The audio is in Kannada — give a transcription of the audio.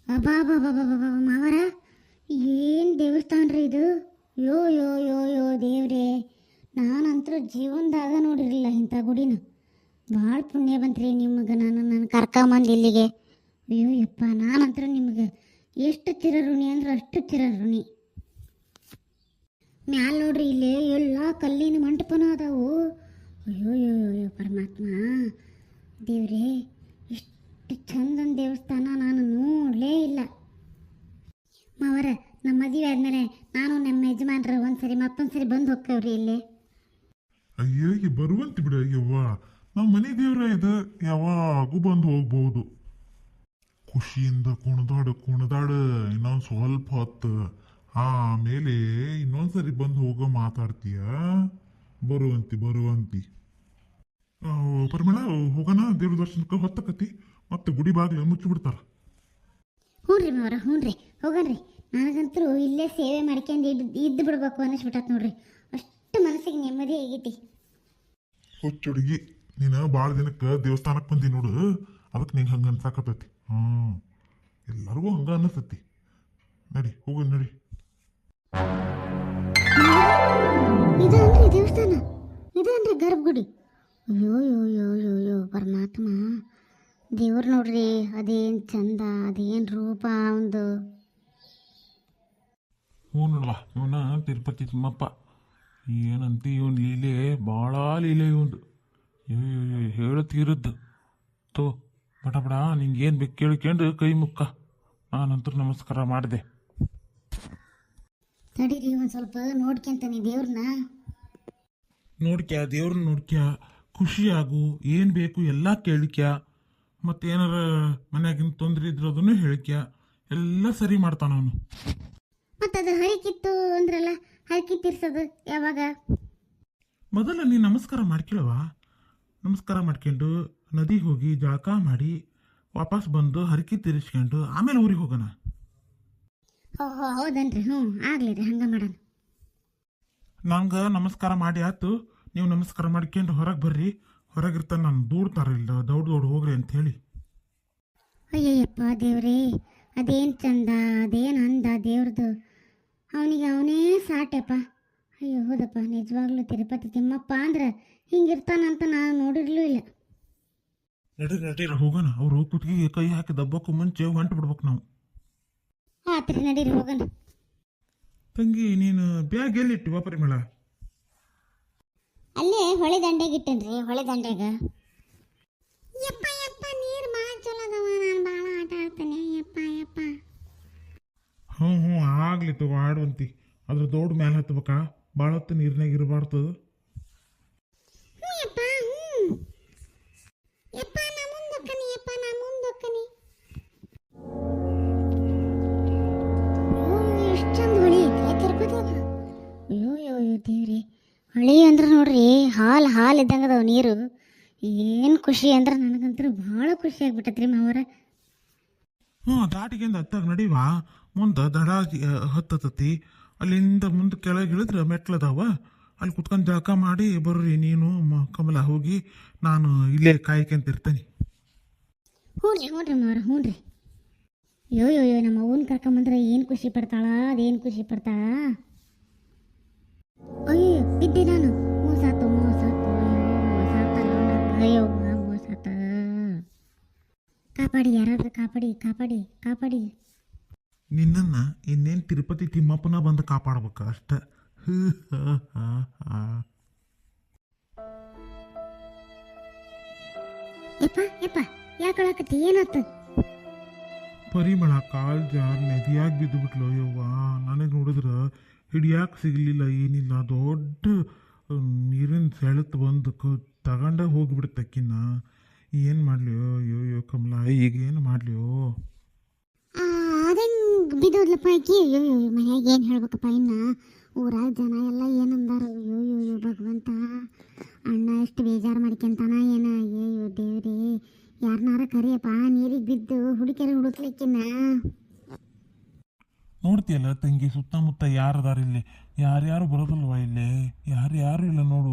ಅಬ್ಬಾ ಮಾವರ, ಏನು ದೇವಸ್ಥಾನ ರೀ ಇದು. ಯೋ ಯೋ ಯೋ ಯೋ ದೇವ್ರೇ, ನಾನಂತರೂ ಜೀವನದಾಗ ನೋಡಿರಲಿಲ್ಲ ಇಂಥ ಗುಡಿನ. ಭಾಳ ಪುಣ್ಯ ಬಂತ್ರಿ ನಿಮಗೆ ನಾನು ಕರ್ಕೊಂಬಂದು ಇಲ್ಲಿಗೆ. ಅಯ್ಯೋ ಯಪ್ಪ, ನಾನಂತರೂ ನಿಮಗೆ ಎಷ್ಟು ಚಿರ ಋಣಿ ಅಂದ್ರೆ ಅಷ್ಟು ಚಿರ ಋಣಿ. ಮ್ಯಾಲ ನೋಡ್ರಿ, ಇಲ್ಲಿ ಎಲ್ಲ ಕಲ್ಲಿನ ಮಂಟಪನ ಅದಾವು. ಅಯ್ಯೋ ಯೋ ಯೋ ಪರಮಾತ್ಮ ದೇವ್ರೇ, ಇಷ್ಟು ಚಂದನ ದೇವಸ್ಥಾನ ನಾನು ನೋಡಲೇ ಇಲ್ಲ. ಮಾವರ, ನಮ್ಮ ಮದುವೆ ಆದಮೇಲೆ ನಾನು ನಮ್ಮ ಯಜಮಾನ್ರು ಒಂದ್ಸರಿ ಮತ್ತೊಂದ್ಸರಿ ಬಂದು ಹೋಗ್ತೇವ್ರಿ ಇಲ್ಲಿ. ಅಯ್ಯೋ ಬರುವಂತಿ ಬಿಡ ಯವ್ವ, ನಮ್ಮ ಮನೆ ದೇವ್ರ ಇದು, ಯಾವಾಗೂ ಬಂದು ಹೋಗ್ಬೋದು. ಖುಷಿಯಿಂದ ಕುಣದಾಡು ಇನ್ನೊಂದು ಸ್ವಲ್ಪ ಹೊತ್ತು, ಆಮೇಲೆ ಇನ್ನೊಂದ್ಸರಿ ಬಂದು ಹೋಗೋ ಮಾತಾಡ್ತೀಯ. ಬರುವಂತಿ ಪರಿಮಳ, ಹೋಗೋಣ ದೇವ್ರ ದರ್ಶನಕ್ಕೆ. ಹೊತ್ತಕತಿ ಮತ್ತೆ ಗುಡಿ ಬಾಗಿಲು ಮುಚ್ಚಿಬಿಡ್ತಾರ. ಹ್ಞೂ ರೀ ಮಾವರ, ಹ್ಞೂ ರೀ, ಹೋಗಣ್ರಿ. ನನಗಂತರೂ ಇಲ್ಲೇ ಸೇವೆ ಮಾಡ್ಕೊಂಡು ಇದ್ದು ಬಿಡ್ಬೇಕು ಅನ್ನಿಸ್ಬಿಟ್ಟತ್ ನೋಡ್ರಿ. ಅಷ್ಟು ಮನಸ್ಸಿಗೆ ನೆಮ್ಮದಿ ಆಗೈತಿ. ಹುಚ್ಚುಡುಗಿ, ನೀನು ಭಾಳ ದಿನಕ್ಕೆ ದೇವಸ್ಥಾನಕ್ಕೆ ಬಂದಿ ನೋಡು, ಅದಕ್ಕೆ ನಿಂಗೆ ಹಂಗೆ ಅನ್ಸಾಕತ್ತೈತಿ. ಎಲ್ಲರಿಗೂ ಹಂಗ ಅನ್ನಿಸ್ತೈತಿ. ನಡಿ ಹೋಗು ನಡಿ. ಇದನ್ರಿ ದೇವಸ್ಥಾನ, ಇದನ್ರಿ ಗರ್ಭಗುಡಿ. ಅಯ್ಯೋ ಯೋ ಯೋ ಯೋ ಯೋ ಪರಮಾತ್ಮ ದೇವ್ರು ನೋಡ್ರಿ, ಅದೇನು ಚಂದ, ಅದೇನು ರೂಪ ಒಂದು. ಹ್ಞೂ ನೋಡುವ, ಇವನ ತಿರುಪತಿ ತಿಮ್ಮಪ್ಪ. ಏನಂತ ಇವನ್ ಲೀಲೆ, ಭಾಳ ಲೀಲೆ ಇವಂದು. ಹೇಳತ್ತೀರದ್ದು ತೋ ಬಡ ನಿಂಗೇನು ಬೇಕು ಕೇಳ್ಕೊಂಡು ಕೈ ಮುಕ್ಕ. ನಾನಂತೂ ನಮಸ್ಕಾರ ಮಾಡಿದೆ. ನಡೀರಿ, ಒಂದು ಸ್ವಲ್ಪ ನೋಡ್ಕೊಂತಾನೆ ದೇವ್ರನ್ನ. ದೇವ್ರನ್ನ ನೋಡ್ಕ್ಯಾ, ಖುಷಿಯಾಗು, ಏನು ಬೇಕು ಎಲ್ಲ ಕೇಳಿಕ್ಯ. ಮತ್ತೇನಾರ ಮನ್ಯಾಗಿನ ತೊಂದರೆ ಇದ್ರೆ ಅದನ್ನು ಹೇಳಿಕ್ಯ, ಎಲ್ಲ ಸರಿ ಮಾಡ್ತಾನ ಅವನು. ಮತ್ತದು ಹರಿಕಿತ್ತು ಅಂದ್ರಲ್ಲ, ಹರಕಿ ತೀರ್ಸೋದು ಯಾವಾಗ? ಮೊದಲು ನೀನು ನಮಸ್ಕಾರ ಮಾಡ್ಕೊಳ್ಳವ. ನಮಸ್ಕಾರ ಮಾಡ್ಕೊಂಡು ನದಿಗೆ ಹೋಗಿ ಜಳಕ ಮಾಡಿ ವಾಪಸ್ ಬಂದು ಹರಕಿ ತೀರಿಸ್ಕೊಂಡು ಆಮೇಲೆ ಊರಿಗೆ ಹೋಗೋಣ. ಓಹೋ ಹೌದನ್ರಿ, ಹ್ಞೂ ಆಗ್ಲಿ ರೀ, ಹಂಗೆ ಮಾಡೋಣ. ನಂಗೆ ನಮಸ್ಕಾರ ಮಾಡಿ ಆಯ್ತು, ನೀವು ನಮಸ್ಕಾರ ಮಾಡ್ಕೊಂಡು ಹೊರಗೆ ಬರ್ರಿ. ಹೊರಗಿರ್ತಾನೆ ನಾನು ದೂಡ್ತಾರಿಲ್ಲ, ದೌಡ್ ಹೋಗ್ರಿ ಅಂತ ಹೇಳಿ. ಅಯ್ಯಯ್ಯಪ್ಪ ದೇವ್ರೇ, ಅದೇನು ಚಂದ, ಅದೇನು ಅಂದ ದೇವ್ರದು. ಅವನಿಗೆ ಅವನೇ ಸಾಟೆಪ್ಪ. ಅಯ್ಯೋ ಹೌದಪ್ಪ, ನಿಜವಾಗ್ಲೂ ತಿರುಪತಿ ತಿಮ್ಮಪ್ಪ ಅಂದ್ರೆ ಹಿಂಗಿರ್ತಾನಂತ ನಾನು ನೋಡಿರ್ಲೂ ಇಲ್ಲ. ನಡೀರಿ ಹೋಗೋಣ. ಅವರು ಕುತ್ತಿಗೆಗೆ ಕೈ ಹಾಕಿ ದಬ್ಬಕ್ಕೂ ಮುಂಚೆ ಹೊಂಟು ಬಿಡ್ಬೇಕು ನಾವು. ಆತ್ರಿ, ನಡೀರಿ ಹೋಗೋಣ. ತಂಗಿ, ನೀನು ಬ್ಯಾಗ್ ಎಲ್ಲಿಟ್ಟಿವ ಪರಿಮಳ? ಅಲ್ಲೇ ಹೊಳೆ ದಂಡೆಗೆ ಇಟ್ಟೇನ್ರಿ, ಹೊಳೆ ದಂಡೆಗ. ಯಪ್ಪ ಯಪ್ಪ, ನೀರು ಭಾಳ ಚಲೋ ಅದಾವ, ನಾನು ಭಾಳ ಆಟ ಆಡ್ತೇನೆ. ಯಪ್ಪ ಹ್ಞೂ ಆಗ್ಲಿ ತಗೋ, ಆಡುವಂತಿ. ಅದ್ರ ದೌಡ್ ಮೇಲೆ ಹತ್ಬೇಕಾ? ಭಾಳ ಹೊತ್ತು ನೀರಿನಾಗ ಇರಬಾರ್ದು. ಹ್ಞೂ ಯಪ್ಪ, ಹ್ಞೂ ಯಪ್ಪ, ನಾ ಮುಂದೊಕ್ಕನಿ. ಯಪ್ಪ, ನಾ ಮುಂದೊಕ್ಕನಿ. ಎಷ್ಟು ಚಂದ ಹೊಳಿ ಐತಿ ತಿರುಪತಿಯಾಗ. ಅಯ್ಯೋ ಯೋ ದೇವ್ರಿ, ಹೊಳಿ ಅಂದ್ರೆ ನೋಡ್ರಿ, ಹಾಲು ಇದ್ದಂಗೆ ಅದಾವ ನೀರು. ಏನು ಖುಷಿ ಅಂದ್ರೆ ನನಗಂತೂ ಭಾಳ ಖುಷಿ ಆಗ್ಬಿಟ್ಟತ್ರಿ ಮಾವರ. ದಾಟಿಗೆಂದ ಹತ್ತಾಗ ನಡಿವಾ. ಮುಂದೆ ದಡ ಹತ್ತತಿ, ಅಲ್ಲಿಂದ ಮುಂದೆ ಕೆಳಗೆ ಇಳಿದ್ರೆ ಮೆಟ್ಲದಾವ. ಅಲ್ಲಿ ಕುತ್ಕೊಂಡು ಜಳಕ ಮಾಡಿ ಬರ್ರಿ ನೀನು ಕಮಲ. ಹೋಗಿ ನಾನು ಇಲ್ಲೇ ಕಾಯ್ಕೊಂತಿರ್ತೇನೆ. ಹ್ಞೂ ರೀ ಮಾವರ, ಹ್ಞೂ ರೀ. ಯೋ ನಮ್ಮ ಅವ್ವನ ಕರ್ಕೊಂಬಂದ್ರೆ ಏನು ಖುಷಿ ಪಡ್ತಾಳ, ಅದೇನು ಖುಷಿ ಪಡ್ತಾಳ. ಅಯ್ಯೋ ಬಿದ್ದೆ ನಾನು. ಮೋಸಾತು ಅಯ್ಯೋ ಮೋಸಾತ. ಕಾಪಾಡಿ, ಯಾರಾದ್ರೂ ಕಾಪಾಡಿ. ನಿನ್ನನ್ನ ಇನ್ನೇನು ತಿರುಪತಿ ತಿಮ್ಮಪ್ಪನ ಬಂದು ಕಾಪಾಡ್ಬೇಕು ಅಷ್ಟ. ಯಪ್ಪ ಯಾಕೊಳಕತ್ತಿ, ಏನಾಯ್ತು? ಪರಿಮಳ ಕಾಲ್ ಜಾರ್ ನದಿಯಾಗಿ ಬಿದ್ದು ಬಿಟ್ಲು. ಯವ್ವ, ನನಗೆ ನೋಡಿದ್ರೆ ಹಿಡಿಯಾಕೆ ಸಿಗಲಿಲ್ಲ, ಏನಿಲ್ಲ. ದೊಡ್ಡ ನೀರಿನ ಸೆಳೆತ ಬಂದು ತಗೊಂಡೇ ಹೋಗಿಬಿಡ್ತಕ್ಕಿನ್ನ. ಏನು ಮಾಡ್ಲಿಯೋ ಯೋ ಕಮಲ, ಈಗ ಏನು ಮಾಡ್ಲಿಯೋ? ಅದಂಗೆ ಬಿದ್ದೋದ್ಲಪ್ಪ ಆಕಿ. ಅಯ್ಯೋ ಮನ್ಯಾಗ ಏನು ಹೇಳ್ಬೇಕಪ್ಪ, ಇನ್ನು ಊರಾಗ ಜನ ಎಲ್ಲ ಏನಂದಾರ. ಅಯ್ಯೋ ಭಗವಂತ, ಅಣ್ಣ ಎಷ್ಟು ಬೇಜಾರು ಮಾಡ್ಕೊಂತಾನ ಏನ. ಅಯ್ಯೋ ದೇವ್ರಿ, ಯಾರನ್ನಾರ ಕರಿಯಪ್ಪ, ನೀರಿಗೆ ಬಿದ್ದು ಹುಡುಕ್ಲಿಕ್ಕಿನ್ನ. ನೋಡ್ತೀಯಲ್ಲ ತಂಗಿ, ಸುತ್ತಮುತ್ತ ಯಾರದಾರ ಇಲ್ಲಿ? ಯಾರ್ಯಾರು ಬರೋದಿಲ್ವಾ ಇಲ್ಲಿ? ಯಾರು ಇಲ್ಲ ನೋಡು.